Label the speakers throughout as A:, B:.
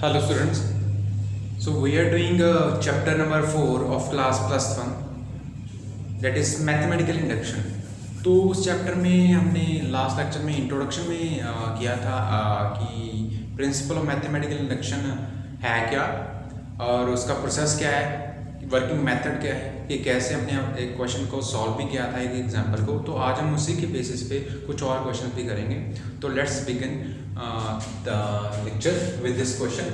A: Hello students. So we are doing chapter number 4 of class plus 1, that is mathematical induction. तो उस chapter में हमने last lecture में introduction में किया था कि प्रिंसिपल ऑफ मैथमेटिकल इंडक्शन है क्या और उसका प्रोसेस क्या है, वर्किंग मेथड क्या है, कि कैसे हमने एक क्वेश्चन को सॉल्व भी किया था एक एग्जांपल को। तो आज हम उसी के बेसिस पे कुछ और क्वेश्चन भी करेंगे। तो let's begin the lecture with this question.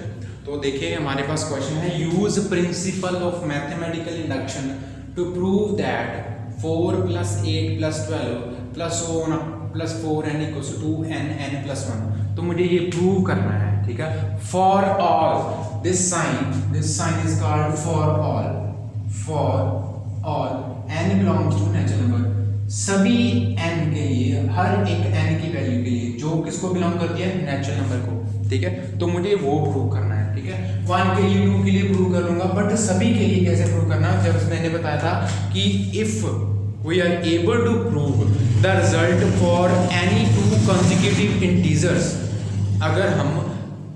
A: तो देखिए हमारे पास क्वेश्चन है, use principle of mathematical induction to prove that 4 + 8 + 12 + 1 + 4n = 2n n + 1। तो मुझे ये प्रूव करना है, ठीक है। For all this sign is called for all n belongs to natural number. सभी n के लिए, हर एक n की वैल्यू के लिए जो किसको बिलोंग करती है, नेचुरल नंबर को, ठीक है। तो मुझे वो प्रूव करना है, ठीक है। 1 के लिए 2 के लिए प्रूव कर लूंगा, बट सभी के लिए कैसे प्रूव करना, जब मैंने बताया था कि if we are able to prove the result for any 2 consecutive integers, अगर हम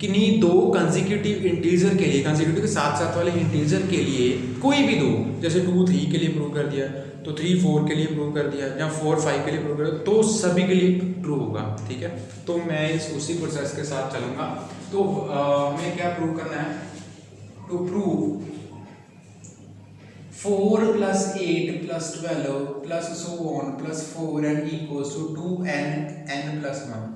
A: किन्हीं 2 कंसेक्यूटिव इंटीजर के लिए, कंसेक्यूटिव के साथ साथ वाले इंटीजर के लिए कोई भी 2, जैसे 2 3 के लिए प्रूव कर दिया, तो 3 4 के लिए प्रूव कर दिया, या 4 5 के लिए प्रूव कर दिया, तो सभी के लिए ट्रू होगा, ठीक है। तो मैं उसी प्रोसेस के साथ चलूंगा। तो हमें क्या प्रूव करना है, to prove 4 + 8 + 12 + so on + 4n = 2n n + 1।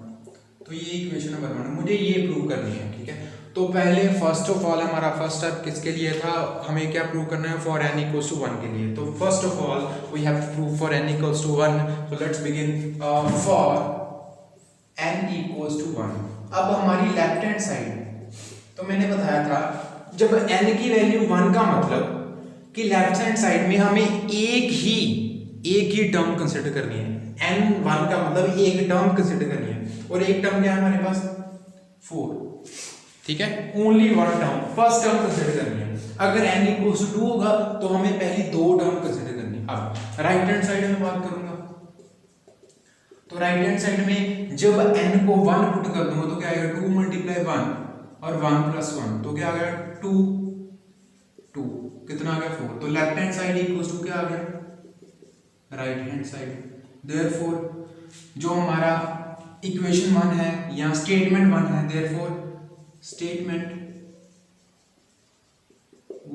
A: तो ये इक्वेशन नंबर 1 मुझे ये प्रूव करनी है, ठीक है। तो पहले फर्स्ट ऑफ ऑल हमारा फर्स्ट स्टेप किसके लिए था, हमें क्या प्रूव करना है, फॉर n = 1 के लिए। तो first of all we have to prove for n = 1। So let's begin for n = 1। अब हमारी लेफ्ट हैंड साइड, तो मैंने बताया था जब n की वैल्यू 1 का मतलब कि लेफ्ट हैंड साइड में हमें एक ही टर्म कंसीडर करनी है। n1 का मतलब एक टर्म कंसीडर करनी है, और एक टर्म क्या है हमारे पास, 4, ठीक है। Only 1 term, first term consider करनी है। अगर n = 2 होगा तो हमें पहली 2 टर्म कंसीडर करनी है। अब राइट हैंड साइड में बात करूंगा, तो राइट हैंड साइड में जब n को 1 पुट कर दूंगा तो क्या आएगा, 2 × 1 और 1 + 1, तो क्या आ गया 2 कितना आ गया 4। तो left hand side equals to क्या आ गया, राइट हैंड साइड। देयरफॉर जो हमारा इक्वेशन 1 है या स्टेटमेंट 1 है, therefore statement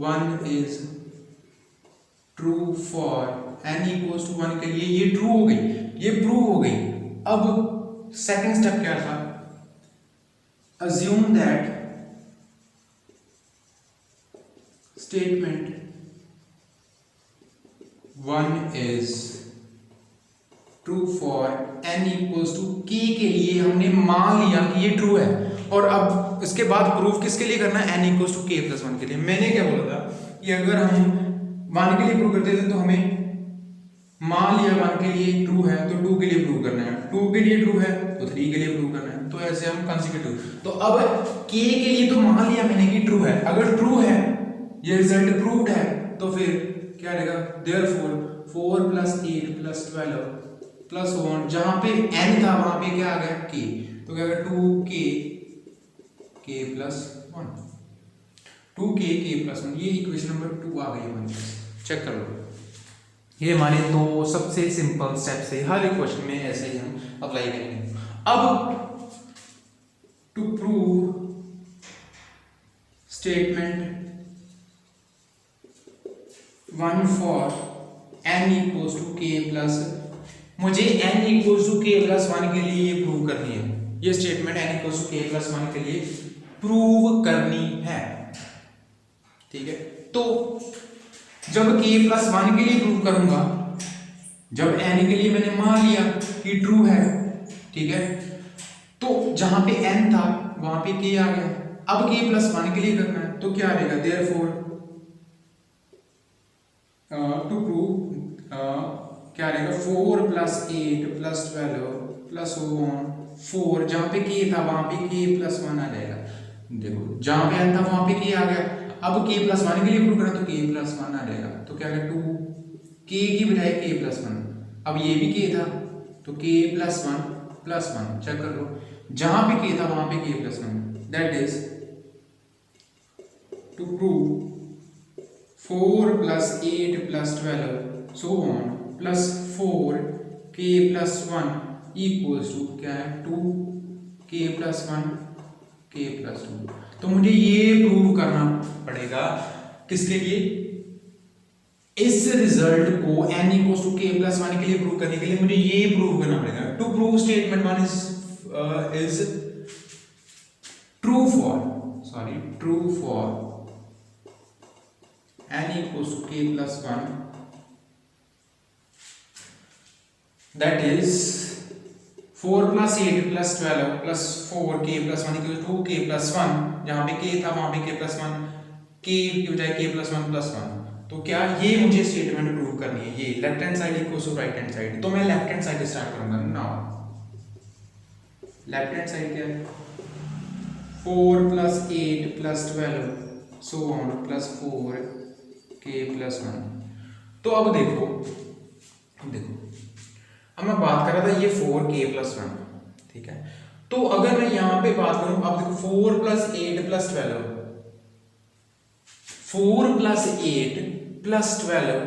A: 1 is true for n = 1 के लिए। ये ट्रू हो गई, ये प्रूव हो गई। अब सेकंड स्टेप क्या था, assume that statement 1 is true for n = k के लिए हमने मान लिया कि ये ट्रू है। और अब इसके बाद प्रूफ किसके लिए करना है, n = k + 1 के लिए। मैंने क्या बोला था कि अगर हम 1 के लिए प्रूव करते थे तो हमें मान लिया 1 के लिए ट्रू है तो 2 के लिए प्रूव करना है, 2 के लिए ट्रू है तो 3 के लिए प्रूव करना है। तो ऐसे हम कंसेक्यूटिव। तो अब k के लिए तो मान लिया मैंने कि ट्रू है, अगर ट्रू है, ये रिजल्ट प्रूव्ड है, तो फिर क्या रहेगा, देयरफॉर 4 + 8 + 12 + 1, जहां पे n था वहां पे क्या आ गया, k, तो क्या आ गया 2k + 1, 2k + 1। ये इक्वेशन नंबर 2 आ गई हमारे पास। चेक कर लो, ये हमारे 2 सबसे सिंपल स्टेप से हर एक क्वेश्चन में ऐसे ही हम अप्लाई करेंगे। अब to prove statement 1 for n = k+, मुझे n = k+1 के लिए ये प्रूव करनी है। ये स्टेटमेंट n = k+1 के लिए प्रूव करनी है, ठीक है। तो जब k+1 के लिए प्रूव करूंगा, जब n के लिए मैंने मान लिया कि ट्रू है, ठीक है, तो जहां पे n था वहां पे k आ गया। अब k+1 के लिए करना है तो क्या आएगा, देयरफॉर टू प्रूव क्या रहेगा, 4 + 8 + 12 + so on 4, जहां पे k था वहां पे k+1 आ जाएगा। देखो जहां पे n था वहां पे k आ गया। अब k+1 के लिए प्रूव करना तो k+1 आ जाएगा, तो क्या आएगा 2 k की बजाय k+1। अब ये भी k था तो k+1 + 1, चेक कर लो, जहां पे k था वहां पे k+1, that is to prove 4 plus 8 plus 12 so on plus 4k plus 1 equals to क्या है 2k plus 1 k plus 2। तो मुझे ये प्रूव करना पड़ेगा किसके लिए, इस रिजल्ट को n equals to k plus 1 के लिए प्रूव करने के लिए मुझे ये प्रूव करना पड़ेगा। To prove statement 1 is true for n equals to k plus 1, that is 4 plus 8 plus 12 plus 4k plus 1 equals to k plus 1, जहां पे k था वहां पे k plus 1, k की बजाय k plus 1 plus 1। तो क्या ये मुझे स्टेटमेंट प्रूव करनी है, ये left hand side equals to right hand side. तो मैं लेफ्ट हैंड साइड स्टार्ट करूंगा नाउ। लेफ्ट हैंड साइड क्या है 4 plus 8 plus 12 so on plus 4k plus 1। तो अब देखो अब मैं बात कर रहा था ये 4k plus 1, ठीक है। तो अगर मैं यहां पे बात करूं, अब देखो 4 plus 8 plus 12, 4 plus 8 plus 12,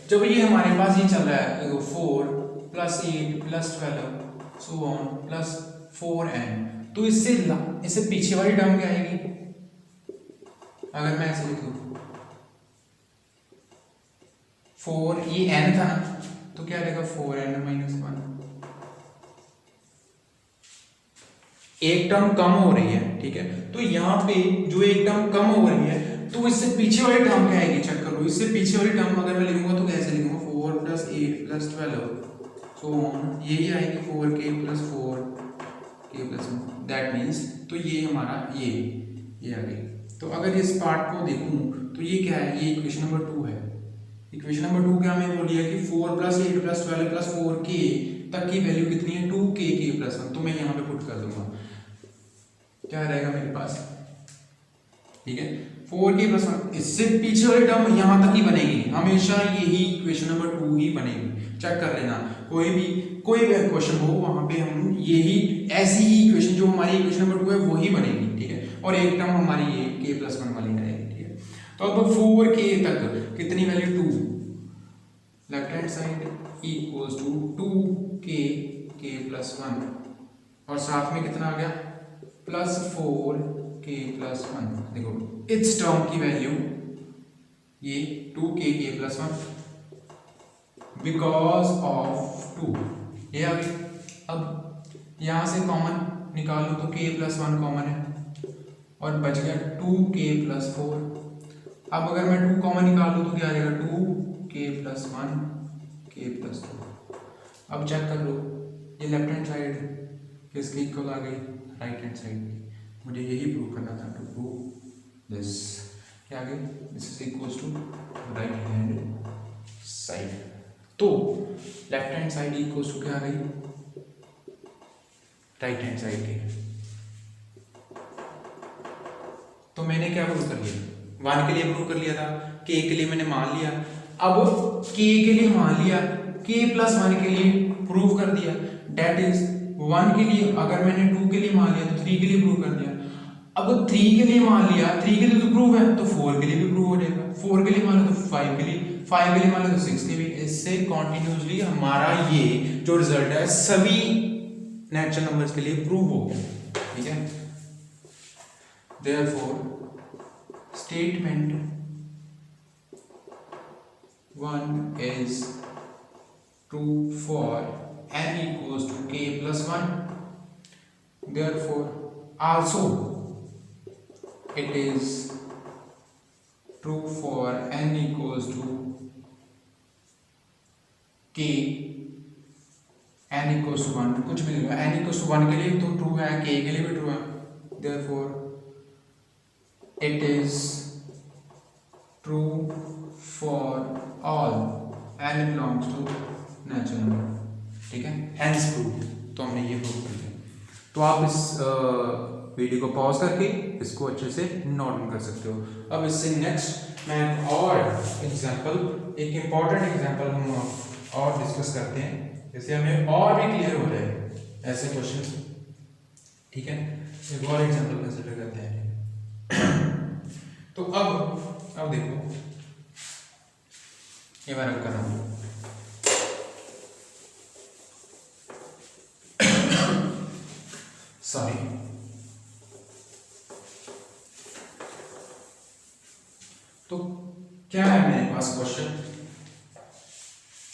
A: जब ये हमारे पास ये चल रहा है देखो 4 plus 8 plus 12 so on plus 4n, तो इससे पीछे वाली टर्म क्या आएगी, अगर मैं ऐसे लिखूं 4, ये n था ना, तो क्या रहेगा 4n minus 1। एक टर्म कम हो रही है, ठीक है। तो यहाँ पे जो एक टर्म कम हो रही है तो इससे पीछे वाली टर्म क्या आएगी, चेक करो। इससे पीछे वाली टर्म अगर मैं लिखूंगा तो कैसे लिखूंगा 4 plus 8 plus 12 so on, यही आएगी 4k plus 4k plus 1, that means तो ये हमारा ये आ गई। तो अगर इस पार्ट को देखूं तो ये क्या है, ये इक्वेशन नंबर 2 है। इक्वेशन नंबर 2 क्या हमें बोली है कि 4 plus 8 plus 12 plus 4k तक की वैल्यू कितनी है 2k k plus 1। तो मैं यहाँ पे पुट कर दूंगा, क्या रहेगा मेरे पास, ठीक है 4k plus 1। इससे पीछे वाली टर्म यहाँ तक ही बनेगी, हमेशा यही इक्वेशन नंबर 2 ही बनेगी। चेक कर लेना, कोई भी क्वेश्चन हो वहां पे हम यही ऐसी ही इक्वेशन जो हमारी इक्वेशन नंबर 2 है वही बनेगी, ठीक है। और एक टर्म हमारी ये k plus 1 वाली रहेगी, ठीक है। तो अब 4k तक कितनी value 2, left hand side equals to 2k k plus 1 और साथ में कितना आ गया प्लस 4k plus 1। देखो इस टर्म की वैल्यू ये 2k k plus 1 because of 2, ये आ गई। अब यहां से कॉमन निकाल लो तो k plus 1 कॉमन है और बच गया 2k plus 4। अब अगर मैं 2 कॉमन निकाल लूँ तो क्या आ जाएगा 2k plus 1 k plus 2। अब चेक कर लो ये लेफ्ट हैंड साइड किसके इक्वल आ गई, राइट हैंड साइड की। मुझे यही प्रूव करना था, टू प्रूव दिस क्या आ गई, this is equals to right hand side. तो left hand side equals to क्या आ गई, राइट हैंड साइड की। तो मैंने क्या प्रूव कर लिया, 1 के लिए प्रूव कर लिया था, k के लिए मैंने मान लिया। अब k के लिए मान लिया, k plus 1 के लिए प्रूव कर दिया, डेट इज 1 के लिए अगर मैंने 2 के लिए मान लिया तो 3 के लिए प्रूव कर दिया। अब 3 के लिए मान लिया, 3 के लिए तो प्रूव है तो 4 के लिए भी प्रूव हो जाएगा, 4 के लिए मान लो तो 5 के लिए, 5 के लिए मान लो तो 6 के भी। इससे कॉन्टिन्यूसली हमारा ये जो रिजल्ट है सभी नेचुरल नंबर्स के लिए प्रूव हो गया, ठीक है। Therefore statement 1 is true for n equals to k plus 1. Therefore, also it is true for n equals to k, n equals to 1 कुछ भी नहीं, n equals to 1 के लिए तो true है, k के लिए भी true है। Therefore, it is true for all n belongs to natural number, ठीक है। hence proof, तो हमने ये प्रूव कर दिया। तो आप इस वीडियो को पॉज करके इसको अच्छे से नोट डाउन कर सकते हो। अब इससे नेक्स्ट मैं और एग्जांपल, एक इम्पॉर्टेंट एग्जांपल हम और डिस्कस करते हैं, जैसे हमें और भी क्लियर हो जाए ऐसे क्वेश्चन, ठीक है। एक और एग्जांपल कंसिडर करते हैं। तो अब तो क्या है मेरे पास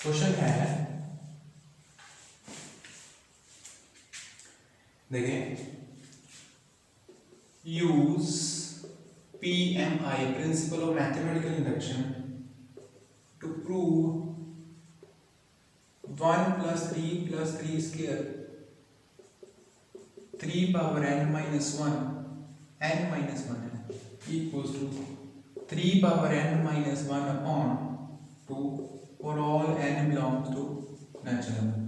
A: क्वेश्चन है, देखें, use PMI principle of mathematical induction to prove 1 + 3 + 3 square 3 power n minus 1 equals to 3 power n minus 1 upon 2 for all n belongs to natural number।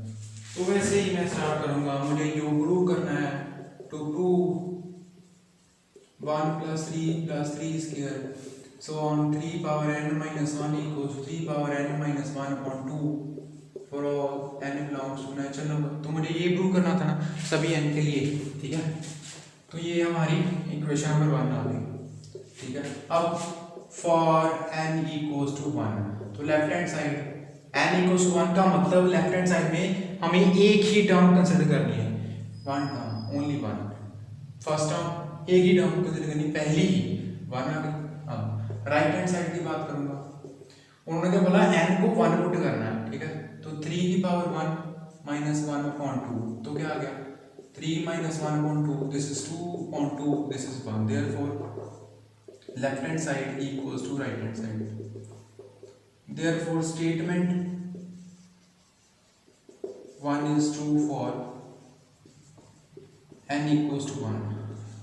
A: तो वैसे ही मैं स्टार्ट करूंगा, मुझे जो प्रूव करना है, to prove 1 + 3 + 3 square so on 3 power n minus 1 equals 3 power n minus 1 upon 2 for all n belongs to natural number। तो मुझे ये प्रूव करना था ना सभी n के लिए, ठीक है। तो ये हमारी इक्वेशन नंबर 1 आ गई, ठीक है। अब फॉर n equals to 1, तो left hand side n equals to 1 का मतलब लेफ्ट हैंड साइड में हमें एक ही टर्म कंसीडर करनी है, one term, only one. First term एक ही टर्म कंसीडर करनी, पहली ही 1 आ गई। अब राइट हैंड साइड की बात करूंगा, उन्होंने क्या बोला, n को 1 पुट करना है, ठीक है। तो 3 की पावर 1 minus 1 upon 2, तो क्या आ गया, 3 minus 1 upon 2, this is 2 upon 2, this is 1, therefore left hand side equals to right hand side। therefore statement 1 is true for n equals to 1।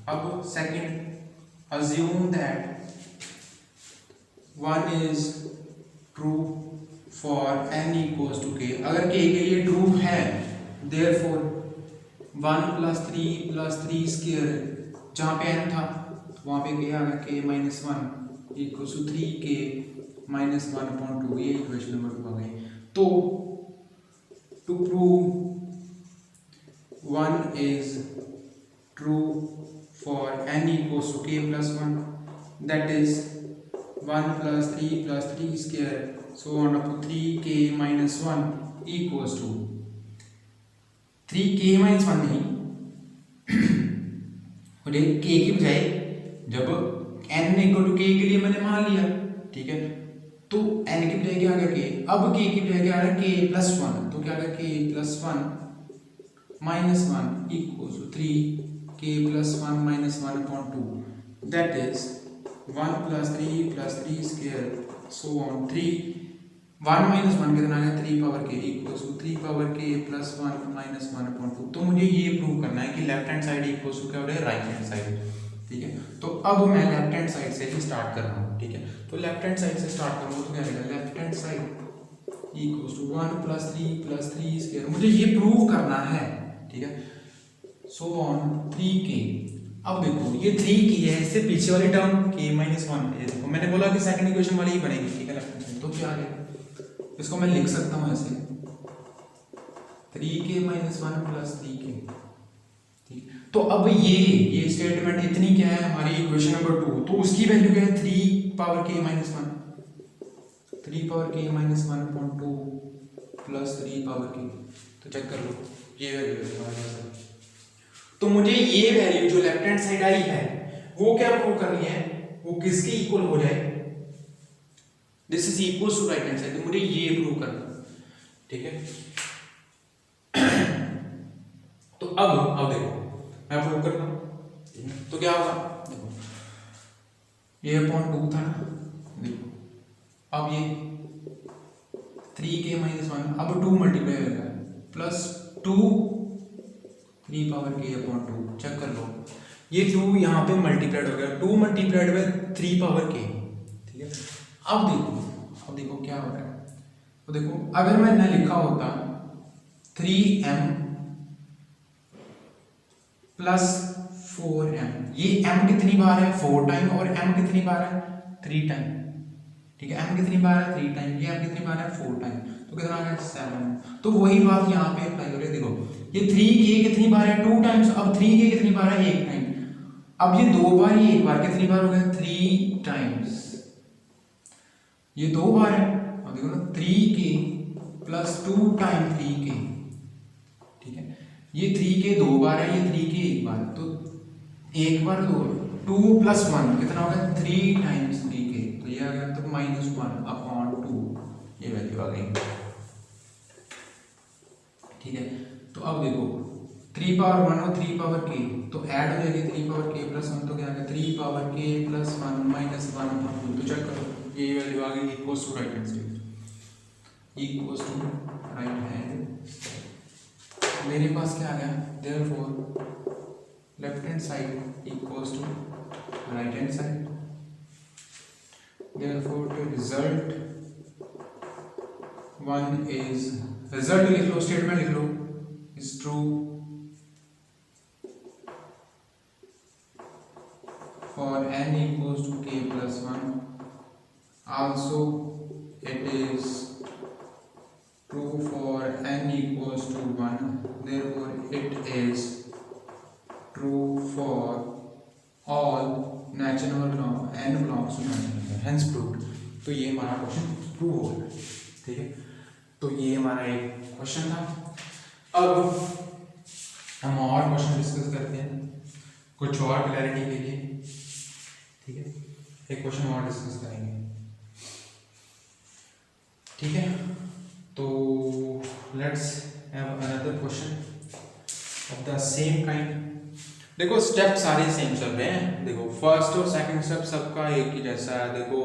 A: अब second, assume that 1 is true for n equals to k। अगर k के लिए true है, therefore 1 + 3 + 3 square, जहाँ पे n था वहाँ पे k आ गया, k - 1 equals to 3k - 1 upon 2। ये इक्वेशन नंबर 2 आ गई। तो to prove 1 is true for n equals to k + 1, that is 1 + 3 + 3 square so on up to 3k - 1 equals to 3k - 1 नहीं, मुझे k की बजाय जब n equal to k के लिए मैंने मान लिया, ठीक है, तो n की बजाय क्या आ गया k, अब k की बजाय क्या आ रहा है, k + 1, तो क्या आ गया, k + 1 - 1 equals to 3k + 1 - 1 upon 2, that is 1 + 3 + 3 square so on 3 1 - 1 कितना आ गया, 3 power k equals to 3 power k + 1 - 1 upon 2। तो मुझे ये प्रूव करना है कि left hand side equals to क्या हो रहा है, राइट हैंड साइड, ठीक है। तो अब मैं लेफ्ट हैंड साइड से ही स्टार्ट कर रहा हूँ, ठीक है। तो लेफ्ट हैंड साइड से स्टार्ट करूँगा तो क्या रहेगा, left hand side equals to 1 + 3 + 3 square, मुझे ये प्रूव करना है, ठीक है। So on 3k। अब देखो ये 3k है, इससे पीछे वाली टर्म k - 1, ये देखो मैंने बोला कि सेकंड इक्वेशन वाली ही बनेगी, ठीक है, लेफ्ट हैंड साइड। तो क्या है, इसको मैं लिख सकता हूँ ऐसे 3k - 1 + 3k, ठीक। तो अब ये स्टेटमेंट इतनी क्या है हमारी इक्वेशन नंबर 2, तो उसकी वैल्यू क्या है, 3 power k - 1, 3 power k - 1 upon 2 + 3 power k। तो चेक कर लो ये वैल्यू है हमारे पास। तो मुझे ये वैल्यू जो लेफ्ट हैंड साइड आई है वो क्या प्रूव करनी है, वो किसके इक्वल हो जाए, this is equal to right hand side, तो मुझे ये प्रूव करना, ठीक है। तो अब देखो मैं प्रूव करता हूं, तो क्या होगा, देखो ये अपॉन 2 था ना, देखो अब ये 3k - 1, अब 2 मल्टीप्लाई होगा +2 3 power k upon 2, चेक कर लो ये 2 यहाँ पे मल्टीप्लाइड हो गया, 2 मल्टीप्लाइड बाय 3 power k, ठीक है। अब देखो क्या हो रहा है, तो देखो अगर मैंने लिखा होता 3m + 4m, ये m कितनी बार है, 4 टाइम, और m कितनी बार है, 3 टाइम, ठीक है। m कितनी बार है, 3 टाइम, ये m कितनी बार है, 4 टाइम, तो कितना आ गया, 7। तो वही बात यहाँ पे अप्लाई हो रही है, देखो ये 3k कितनी बार है, 2 टाइम्स, अब 3k कितनी बार है, 1 टाइम, अब ये 2 बार, ये 1 बार, कितनी बार हो गया, 3 टाइम्स, ये 2 बार है, अब देखो ना 3k + 2 टाइम 3k, ठीक है। ये 3k 2 बार है, ये 3k 1 बार, तो 1 बार 2, 2 प्लस 1 कितना हो गया 3 टाइम्स 3k, तो ये आ गया तो -1/2 ये वैल्यू आ गई। ठीक है, तो अब देखो 3 पावर 1 और 3 पावर k तो ऐड हो जाएगी 3 पावर k प्लस 1, तो क्या आ गया 3 पावर k प्लस 1 माइनस 1/2। तो चेक करो ये वैल्यू आ गई equals to right hand side, equals to right hand. मेरे पास क्या आ गया, therefore left hand side equals to right hand side, therefore the result one is, result लिख लो, स्टेटमेंट लिख लो, is true for n equals to k plus 1, also it is true for n equals to 1, therefore it is true for all natural number n belongs to natural number, hence proved। तो ये हमारा question prove हो गया। ठीक है, तो ये हमारा एक क्वेश्चन था। अब हम और क्वेश्चन डिस्कस करते हैं कुछ और क्लैरिटी के लिए। ठीक है, एक क्वेश्चन और डिस्कस करेंगे। ठीक है, तो let's have another question of the same kind. देखो स्टेप सारे सेम चल रहे हैं, देखो फर्स्ट और सेकंड स्टेप सबका एक ही जैसा है। देखो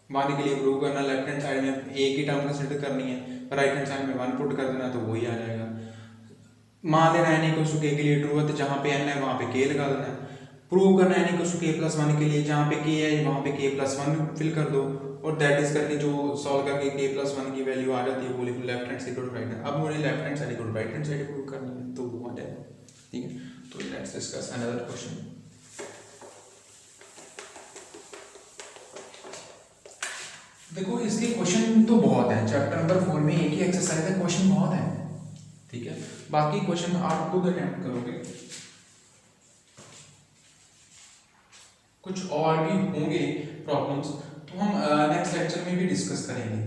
A: मान के लिए प्रूव करना, लेफ्ट हैंड साइड में एक ही टर्म कंसीडर करनी है, राइट हैंड साइड में 1 पुट कर देना तो वही आ जाएगा। मान लेना n इक्वल टू k के लिए ट्रू है, तो जहाँ पे n है वहाँ पे k लगा देना है। प्रूव करना n equal to k plus 1 के लिए, जहाँ पे k है वहाँ पे k प्लस 1 फिल कर दो, और दैट इज करके जो सॉल्व करके k प्लस 1 की वैल्यू आ जाती है वो लिखो left hand side equal to right hand. अब मुझे left hand side equal to right hand side prove करनी है तो वो आ जाएगा। ठीक है, तो लेट्स डिस्कस अनदर क्वेश्चन। देखो इसके क्वेश्चन तो बहुत है, चैप्टर नंबर 4 में एक ही एक्सरसाइज है, क्वेश्चन बहुत है। ठीक है, बाकी क्वेश्चन आप खुद अटेम्प्ट करोगे, कुछ और भी होंगे प्रॉब्लम्स तो हम नेक्स्ट लेक्चर में भी डिस्कस करेंगे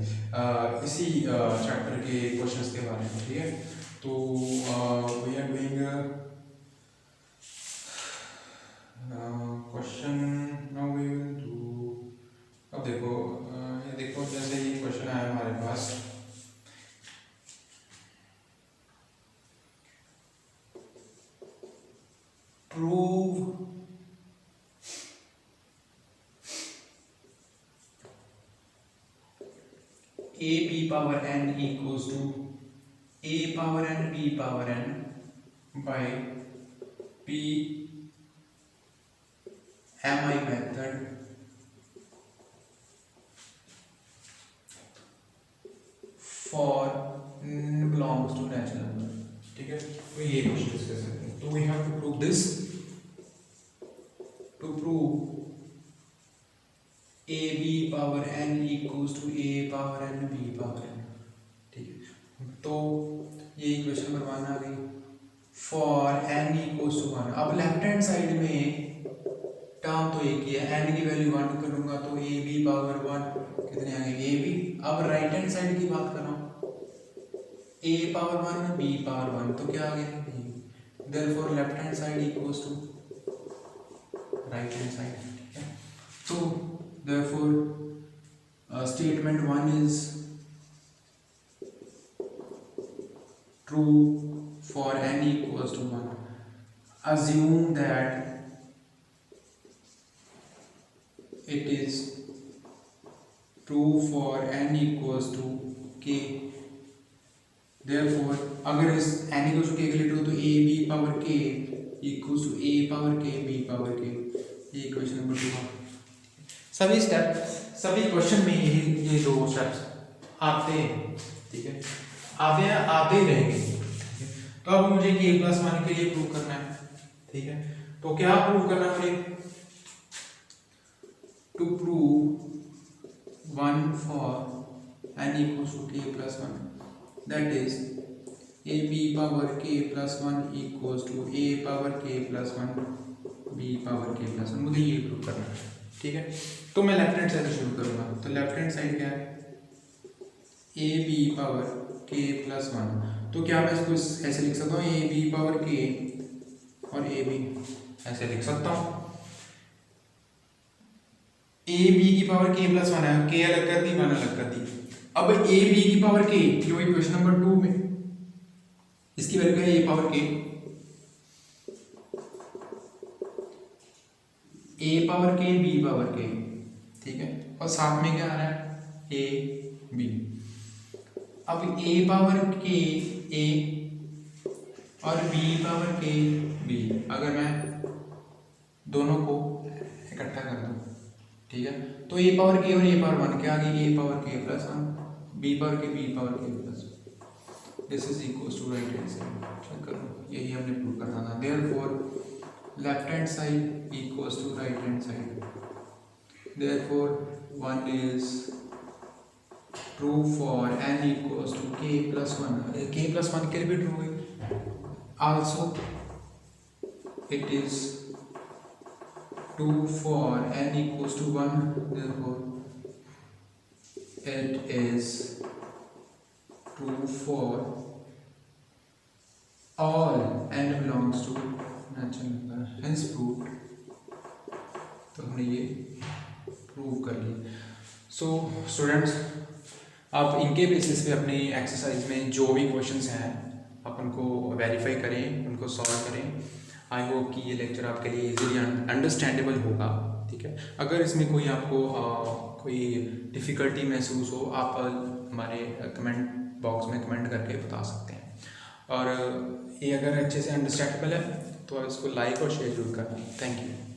A: इसी चैप्टर के क्वेश्चंस के बारे में। ठीक है, तो we are doing question now we will do. अब देखो ये देखो जैसे ये क्वेश्चन आया हमारे पास, prove a b power n equals to a power n b power n by p mi method for n belongs to natural number। ठीक है, तो ये क्वेश्चन डिस्कस करते हैं। तो we have to prove this, to prove a b power n equals to a power n b power n। ठीक है, तो ये इक्वेशन नंबर 1 आ गई फॉर n इक्वल्स टू 1। अब लेफ्ट हैंड साइड में टर्म तो एक ही है, n की वैल्यू 1 करूंगा तो a b पावर 1 कितने आ गए a b। अब राइट हैंड साइड की बात कर रहा हूँ, a पावर 1 b पावर 1 तो क्या आ गया b, therefore left hand side equals to right hand side. ठीक है, तो therefore statement 1 is true for n equals to 1। assume that it is true for n equals to k, therefore अगर इस n equals to k के लिए true तो a b power k equals to a power k b power k, ये equation number 2 है। सभी step सभी question में ये दो स्टेप्स आते हैं। ठीक है, आते ही रहेंगे। तो अब मुझे k प्लस 1 के लिए प्रूव करना है। ठीक है, तो क्या प्रूव करना मुझे, to prove 1 for n equals to k plus 1, that is a b power k plus 1 equals to a power k plus 1 b power k plus 1, मुझे ये प्रूव करना है। ठीक है, तो मैं लेफ्ट हैंड साइड से शुरू करूंगा। तो लेफ्ट हैंड साइड क्या है, A B power k plus 1, तो क्या मैं इसको ऐसे लिख सकता हूँ ए बी पावर के और ए बी ऐसे लिख सकता हूँ। ए बी की पावर के प्लस वन है, के अलग कर दी, वन अलग कर दी। अब ए बी की पावर के, जो इक्वेशन नंबर 2 में इसकी वैल्यू क्या है, ए पावर के, ए पावर के बी पावर के, ठीक है, और साथ में क्या आ रहा है, ए बी। अब ए पावर के ए और बी पावर के बी, अगर मैं दोनों को इकट्ठा कर दूं, ठीक है, तो ए पावर के और ए पावर वन क्या आ गई, a power k plus one, b power k plus, this is equal to right hand side. Check करो, यही हमने प्रूव करना था। Therefore left hand side equals to right hand side, therefore one is true for n equals to k plus one, k plus one के लिए भी true है। Also it is true for n equals to 1, therefore it is true for all n belongs to natural number, hence proved। तो हमने ये prove कर लिया। So students, आप इनके बेसिस पे अपनी एक्सरसाइज में जो भी क्वेश्चंस हैं आप उनको वेरीफाई करें, उनको सॉल्व करें। आई होप कि ये लेक्चर आपके लिए इजीली अंडरस्टैंडेबल होगा, ठीक है। अगर इसमें कोई आपको कोई डिफ़िकल्टी महसूस हो, आप हमारे कमेंट बॉक्स में कमेंट करके बता सकते हैं। और ये अगर अच्छे से अंडरस्टैंडेबल है तो इसको लाइक और शेयर जरूर करना। Thank you.